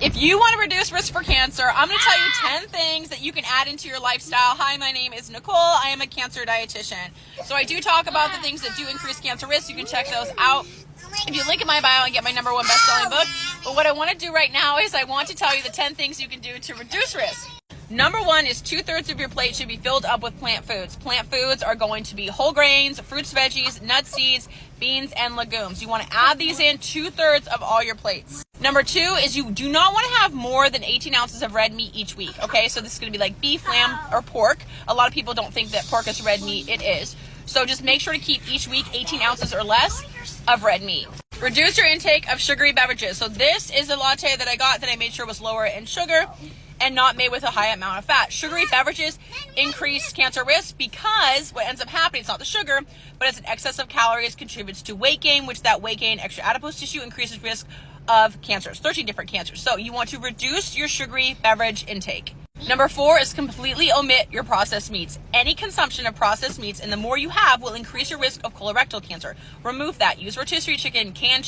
If you want to reduce risk for cancer, I'm going to tell you 10 things that you can add into your lifestyle. Hi, my name is Nicole. I am a cancer dietitian. So I do talk about the things that do increase cancer risk. You can check those out if you link in my bio and get my #1 best-selling book. But what I want to do right now is I want to tell you the 10 things you can do to reduce risk. #1 is 2/3 of your plate should be filled up with plant foods. Plant foods are going to be whole grains, fruits, veggies, nuts, seeds, beans, and legumes. You want to add these in 2/3 of all your plates. #2 is you do not want to have more than 18 ounces of red meat each week. Okay, so this is going to be like beef, lamb, or pork. A lot of people don't think that pork is red meat. It is. So just make sure to keep each week 18 ounces or less of red meat. Reduce your intake of sugary beverages. So this is a latte that I got that I made sure was lower in sugar and not made with a high amount of fat. Sugary beverages increase cancer risk because what ends up happening, it's not the sugar, but it's an excess of calories contributes to weight gain, which that weight gain, extra adipose tissue, increases risk of cancers, 13 different cancers. So you want to reduce your sugary beverage intake. #4 is completely omit your processed meats. Any consumption of processed meats, and the more you have, will increase your risk of colorectal cancer. Remove that. Use rotisserie chicken, canned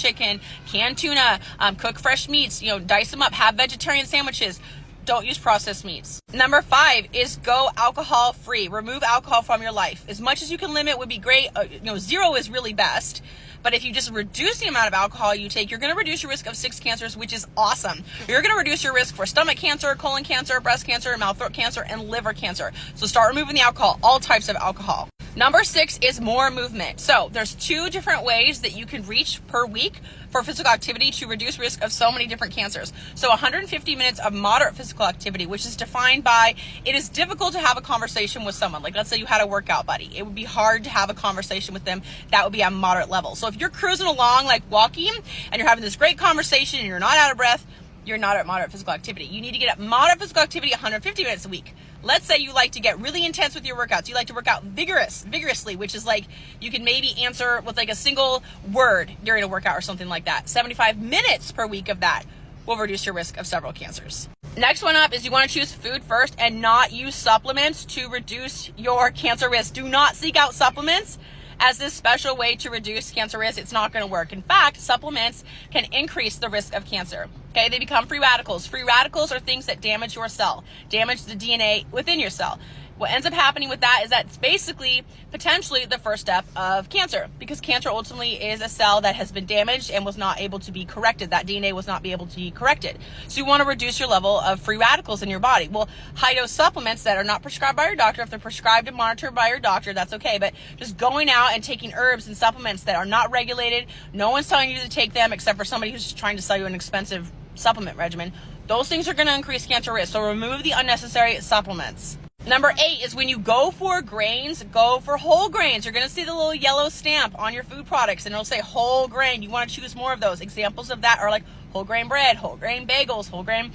tuna, cook fresh meats, dice them up, have vegetarian sandwiches. Don't use processed meats. #5 is go alcohol free. Remove alcohol from your life. As much as you can limit would be great. 0 is really best. But if you just reduce the amount of alcohol you take, you're going to reduce your risk of 6 cancers, which is awesome. You're going to reduce your risk for stomach cancer, colon cancer, breast cancer, mouth throat cancer, and liver cancer. So start removing the alcohol, all types of alcohol. #6 is more movement. So there's 2 different ways that you can reach per week for physical activity to reduce risk of so many different cancers. So 150 minutes of moderate physical activity, which is defined by it is difficult to have a conversation with someone. Like let's say you had a workout buddy. It would be hard to have a conversation with them. That would be a moderate level. So if you're cruising along like walking and you're having this great conversation and you're not out of breath, you're not at moderate physical activity. You need to get at moderate physical activity 150 minutes a week. Let's say you like to get really intense with your workouts. You like to work out vigorously, which is like you can maybe answer with like a single word during a workout or something like that. 75 minutes per week of that will reduce your risk of several cancers. Next one up is you want to choose food first and not use supplements to reduce your cancer risk. Do not seek out supplements as this special way to reduce cancer risk. It's not going to work. In fact, supplements can increase the risk of cancer. Okay, they become free radicals. Free radicals are things that damage your cell, damage the DNA within your cell. What ends up happening with that is that it's basically potentially the first step of cancer, because cancer ultimately is a cell that has been damaged and was not able to be corrected. That DNA was not able to be corrected. So you want to reduce your level of free radicals in your body. Well, high-dose supplements that are not prescribed by your doctor, if they're prescribed and monitored by your doctor, that's okay. But just going out and taking herbs and supplements that are not regulated, no one's telling you to take them except for somebody who's just trying to sell you an expensive supplement regimen. Those things are going to increase cancer risk. So remove the unnecessary supplements. #8 is when you go for grains, go for whole grains. You're going to see the little yellow stamp on your food products and it'll say whole grain. You want to choose more of those. Examples of that are like whole grain bread, whole grain bagels, whole grain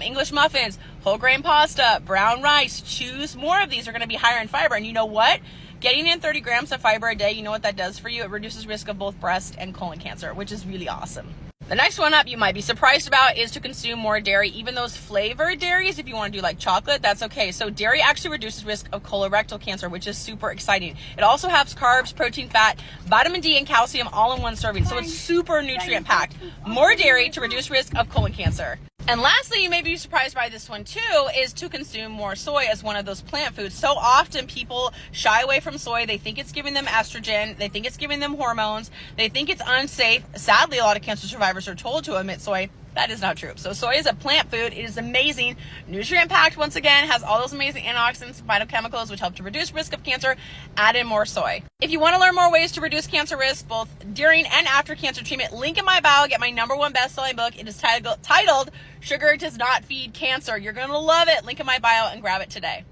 English muffins, whole grain pasta, brown rice. Choose more of these. Are going to be higher in fiber. And you know what? Getting in 30 grams of fiber a day, you know what that does for you? It reduces risk of both breast and colon cancer, which is really awesome. The next one up you might be surprised about is to consume more dairy. Even those flavored dairies, if you want to do like chocolate, that's okay. So dairy actually reduces risk of colorectal cancer, which is super exciting. It also has carbs, protein, fat, vitamin D, and calcium all in one serving. So it's super nutrient packed. More dairy to reduce risk of colon cancer. And lastly, you may be surprised by this one too, is to consume more soy as one of those plant foods. So often people shy away from soy. They think it's giving them estrogen. They think it's giving them hormones. They think it's unsafe. Sadly, a lot of cancer survivors are told to omit soy. That is not true. So soy is a plant food. It is amazing. Nutrient packed, once again, has all those amazing antioxidants and phytochemicals which help to reduce risk of cancer. Add in more soy. If you want to learn more ways to reduce cancer risk, both during and after cancer treatment, link in my bio, get my #1 best-selling book. It is titled Sugar Does Not Feed Cancer. You're going to love it. Link in my bio and grab it today.